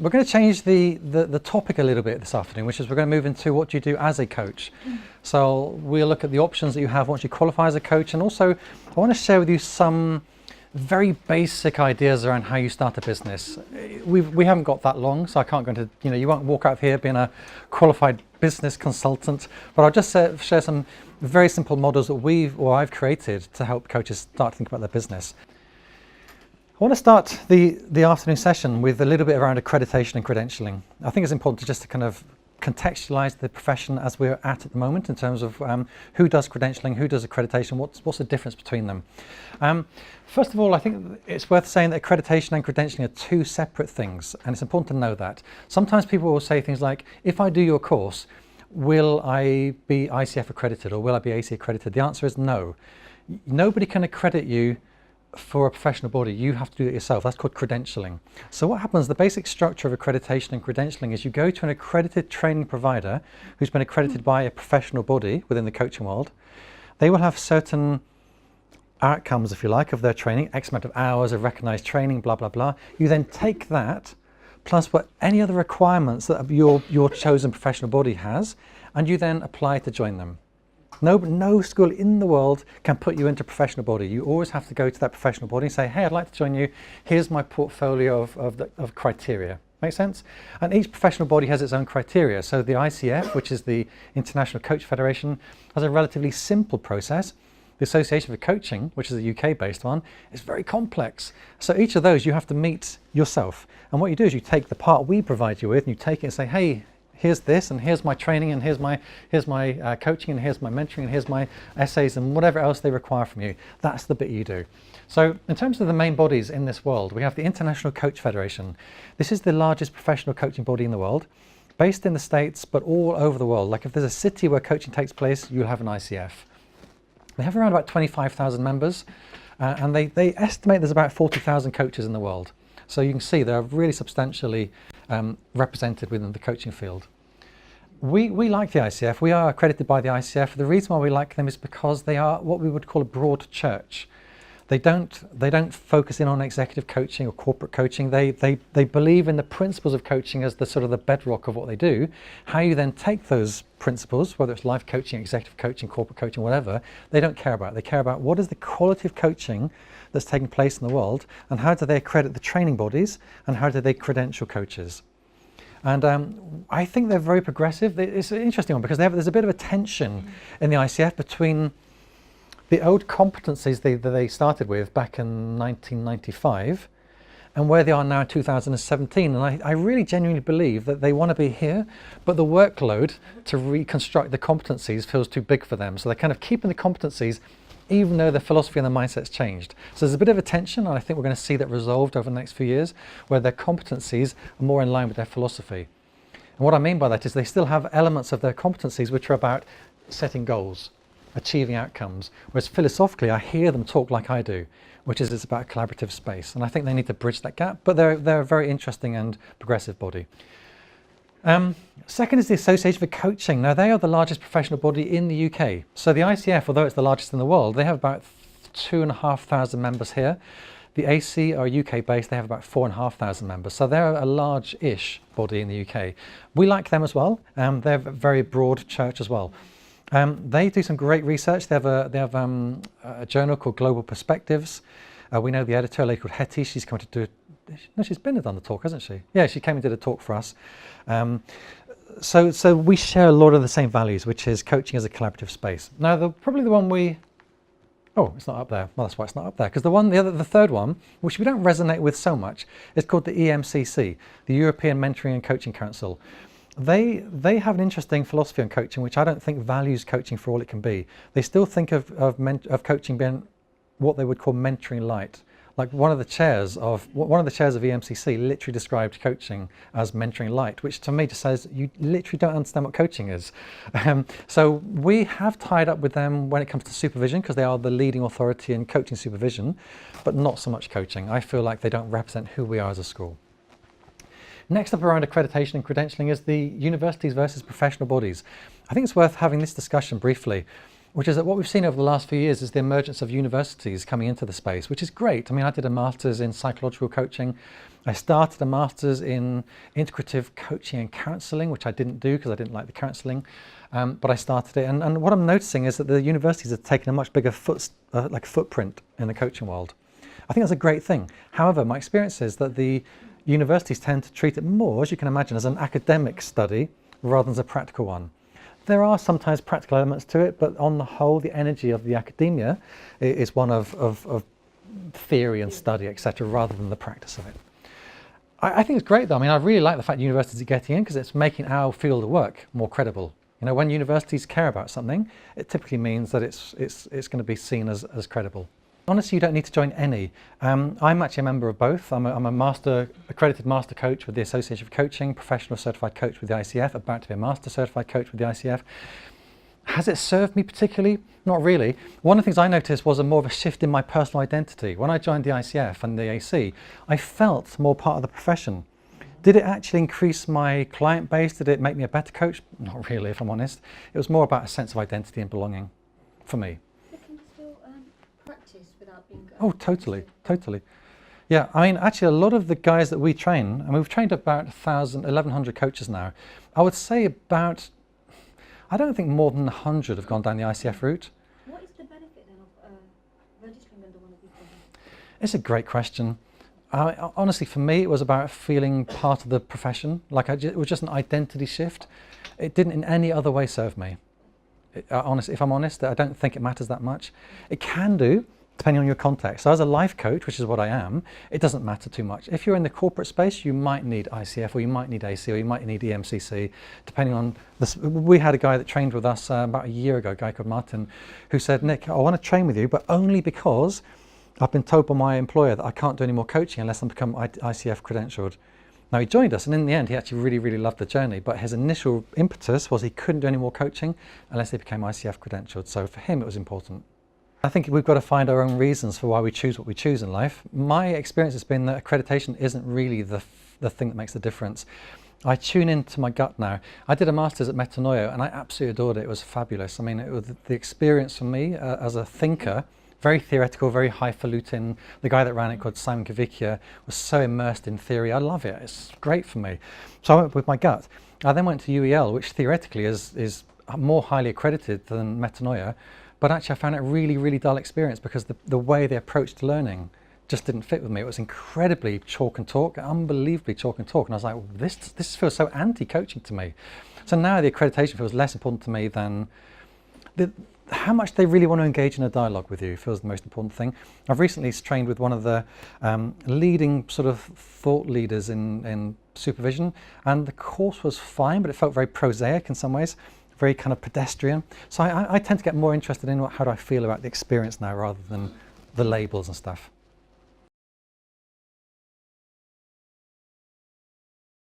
We're going to change the topic a little bit this afternoon, which is we're going to move into what do you do as a coach. So we'll look at the options that you have once you qualify as a coach, and also I want to share with you some very basic ideas around how you start a business. We haven't got that long, so I can't go into, you won't walk out of here being a qualified business consultant, but I'll just share some very simple models that I've created to help coaches start to think about their business. I want to start the afternoon session with a little bit around accreditation and credentialing. I think it's important to kind of contextualize the profession as we're at the moment in terms of who does credentialing, who does accreditation, what's the difference between them. First of all, I think it's worth saying that accreditation and credentialing are two separate things, and it's important to know that. Sometimes people will say things like, if I do your course, will I be ICF accredited or will I be AC accredited? The answer is no. Nobody can accredit you for a professional body. You have to do it yourself. That's called credentialing. So what happens, the basic structure of accreditation and credentialing is you go to an accredited training provider who's been accredited by a professional body within the coaching world. They will have certain outcomes, if you like, of their training, X amount of hours of recognized training, blah, blah, blah. You then take that plus what any other requirements that your chosen professional body has, and you then apply to join them. No school in the world can put you into a professional body. You always have to go to that professional body and say, hey, I'd like to join you. Here's my portfolio of criteria. Make sense? And each professional body has its own criteria. So the ICF, which is the International Coach Federation, has a relatively simple process. The Association for Coaching, which is a UK-based one, is very complex. So each of those you have to meet yourself. And what you do is you take the part we provide you with and you take it and say, hey, here's this, and here's my training, and here's my coaching, and here's my mentoring, and here's my essays, and whatever else they require from you. That's the bit you do. So in terms of the main bodies in this world, we have the International Coach Federation. This is the largest professional coaching body in the world, based in the States, but all over the world. Like if there's a city where coaching takes place, you'll have an ICF. They have around about 25,000 members, and they estimate there's about 40,000 coaches in the world. So you can see they're really substantially represented within the coaching field. We like the ICF. We are accredited by the ICF. The reason why we like them is because they are what we would call a broad church. They don't focus in on executive coaching or corporate coaching. They believe in the principles of coaching as the sort of the bedrock of what they do. How you then take those principles, whether it's life coaching, executive coaching, corporate coaching, whatever, they don't care about. They care about what is the quality of coaching that's taking place in the world, and how do they accredit the training bodies, and how do they credential coaches. And I think they're very progressive. It's an interesting one because there's a bit of a tension in the ICF between the old competencies that they started with back in 1995 and where they are now in 2017. And I really genuinely believe that they want to be here, but the workload to reconstruct the competencies feels too big for them. So they're kind of keeping the competencies even though the philosophy and the mindset's changed. So there's a bit of a tension, and I think we're going to see that resolved over the next few years, where their competencies are more in line with their philosophy. And what I mean by that is they still have elements of their competencies which are about setting goals, achieving outcomes, whereas philosophically I hear them talk like I do, which is it's about a collaborative space, and I think they need to bridge that gap, but they're a very interesting and progressive body. Second is the Association for Coaching. Now they are the largest professional body in the UK. So the ICF, although it's the largest in the world, they have about 2,500 members here. The AC are UK based, they have about 4,500 members. So they're a large-ish body in the UK. We like them as well. They're a very broad church as well. They do some great research. They have a journal called Global Perspectives. We know the editor, a lady called Hetty. She's come to do no, she's been and done the talk, hasn't she? Yeah, she came and did a talk for us. So we share a lot of the same values, which is coaching as a collaborative space. Now, probably the one oh, it's not up there. Well, that's why it's not up there. Because the third one, which we don't resonate with so much, is called the EMCC, the European Mentoring and Coaching Council. They have an interesting philosophy on coaching, which I don't think values coaching for all it can be. They still think of coaching being what they would call mentoring light. Like one of the chairs of EMCC literally described coaching as mentoring light, which to me just says you literally don't understand what coaching is. So we have tied up with them when it comes to supervision, because they are the leading authority in coaching supervision, but not so much coaching. I feel like they don't represent who we are as a school. Next up around accreditation and credentialing is the universities versus professional bodies. I think it's worth having this discussion briefly. which is that what we've seen over the last few years is the emergence of universities coming into the space, which is great. I mean, I did a master's in psychological coaching. I started a master's in integrative coaching and counselling, which I didn't do because I didn't like the counselling, but I started it. And what I'm noticing is that the universities have taken a much bigger footprint in the coaching world. I think that's a great thing. However, my experience is that the universities tend to treat it more, as you can imagine, as an academic study rather than as a practical one. There are sometimes practical elements to it, but on the whole, the energy of the academia is one of theory and study, etc., rather than the practice of it. I think it's great, though. I mean, I really like the fact universities are getting in because it's making our field of work more credible. You know, when universities care about something, it typically means that it's going to be seen as credible. Honestly, you don't need to join any. I'm actually a member of both. I'm a accredited master coach with the Association of Coaching, professional certified coach with the ICF, about to be a master certified coach with the ICF. Has it served me particularly? Not really. One of the things I noticed was more of a shift in my personal identity. When I joined the ICF and the AC, I felt more part of the profession. Did it actually increase my client base? Did it make me a better coach? Not really, if I'm honest. It was more about a sense of identity and belonging for me. Oh, totally. Yeah, I mean, actually, a lot of the guys that we train, and we've trained about 1,100 coaches now, I would say about, I don't think more than 100 have gone down the ICF route. What is the benefit then of registering under one of these programs? It's a great question. Honestly, for me, it was about feeling part of the profession. Like, it was just an identity shift. It didn't in any other way serve me. If I'm honest, I don't think it matters that much. It can do, depending on your context. So as a life coach, which is what I am, it doesn't matter too much. If you're in the corporate space, you might need ICF, or you might need AC, or you might need EMCC, depending on this. We had a guy that trained with us about a year ago, a guy called Martin, who said, Nick, I want to train with you, but only because I've been told by my employer that I can't do any more coaching unless I become ICF credentialed. Now, he joined us, and in the end, he actually really loved the journey, but his initial impetus was he couldn't do any more coaching unless he became ICF credentialed. So for him, it was important. I think we've got to find our own reasons for why we choose what we choose in life. My experience has been that accreditation isn't really the thing that makes the difference. I tune into my gut now. I did a master's at Metanoia and I absolutely adored it. It was fabulous. I mean, it was the experience for me as a thinker, very theoretical, very highfalutin. The guy that ran it, called Simon Kavickia, was so immersed in theory. I love it. It's great for me. So I went with my gut. I then went to UEL, which theoretically is more highly accredited than Metanoia. But actually I found it a really dull experience because the way they approached learning just didn't fit with me. It was incredibly chalk and talk, unbelievably chalk and talk. And I was like, well, this feels so anti-coaching to me. So now the accreditation feels less important to me than how much they really want to engage in a dialogue with you feels the most important thing. I've recently trained with one of the leading sort of thought leaders in supervision, and the course was fine, but it felt very prosaic in some ways. Very kind of pedestrian. So I tend to get more interested in how do I feel about the experience now rather than the labels and stuff.